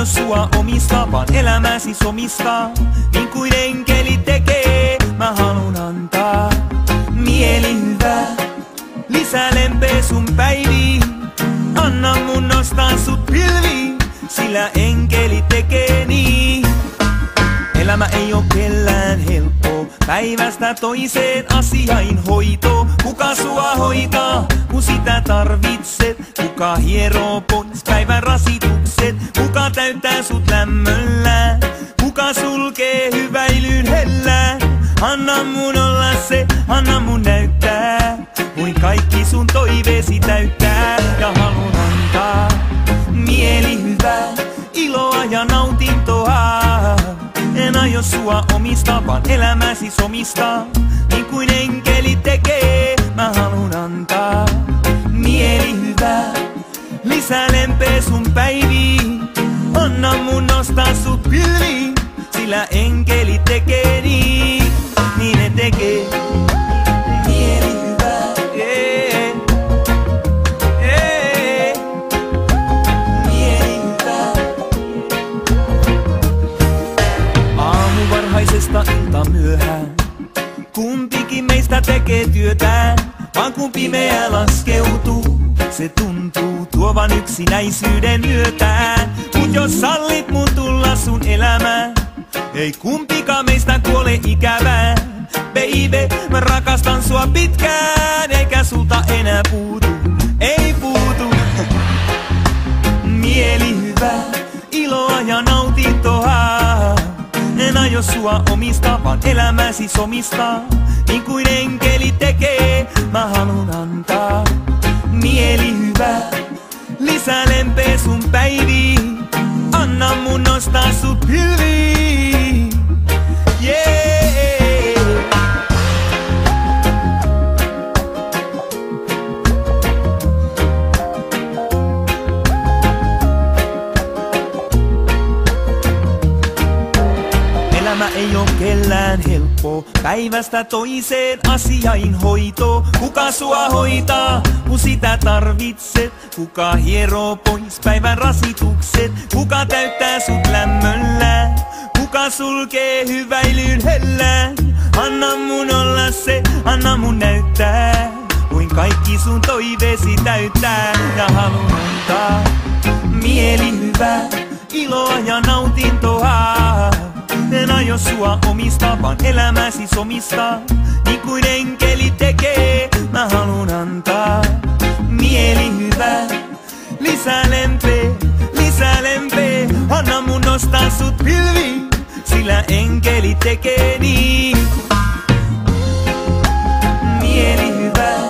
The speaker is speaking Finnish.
aio sua omistaa, vaan elämäsi somistaa. Niin kuin enkeli tekee, mä halun antaa. Mieli hyvä, lisää lempeä sun päiviin. Anna mun nostaa sut pilviin, sillä enkeli tekee niin. Elämä ei oo kellään helppo, päivästä toiseen asiain hoito. Kuka sua hoitaa, kun sitä tarvitset? Kuka hieroo pois päivän rasitukset? Kuka täyttää sut lämmöllä? Kuka sulkee hyväilyn hellään? Anna mun olla se, anna mun näyttää. Voin kaikki sun toiveesi täyttää ja halun antaa. Mieli hyvä, iloa ja nautintoa. En aio sua omistaa, vaan elämäsi somistaa. Niin kuin enkeli tekee, mä halun antaa. Mieli hyvä, lisää lempeä sun päiviin. Anna mun nostaa sut pilviin, sillä enkeli tekee niin. Niin ne tekee. Mieli hyvä, mieli hyvä. Aamu varhaisesta ilta myöhään, kumpikin meistä tekee työtään. Vaan kun pimeä laskeutuu, se tuntuu tuovan yksinäisyyden yötään. Mut jos sallit mun tulla sun elämään, ei kumpikaan meistä kuole ikävään. Baby, mä rakastan sua pitkään, eikä sulta enää puutu, ei puutu. Mieli hyvä, iloa ja nautintoa. En aio sua omistaa, vaan elämäsi somistaa. Niin kuin enkeli tekee, mä halun antaa. Mieli hyvä, lisää lempeä sun päiviin. Anna mun nostaa sut pilviin. Yeah. Elämä ei oo kellään helppo, päivästä toiseen asiain hoito. Kuka sua hoitaa, kun sitä tarvitset? Kuka hieroo pois päivän rasitukset? Kuka täyttää sut lämmöllä? Kuka sulkee hyväilyn hellään? Anna mun olla se, anna mun näyttää. Voin kaikki sun toiveesi täyttää ja halun antaa. Mieli hyvä, iloa ja nautintoa. En aio sua omistaa, vaan elämäsi somistaa. Niin kuin enkeli tekee, mä halun antaa. Mieli hyvä, lisää lempeä. Anna mun nostaa sut pilviin, sillä enkeli tekee niin. Mieli hyvä.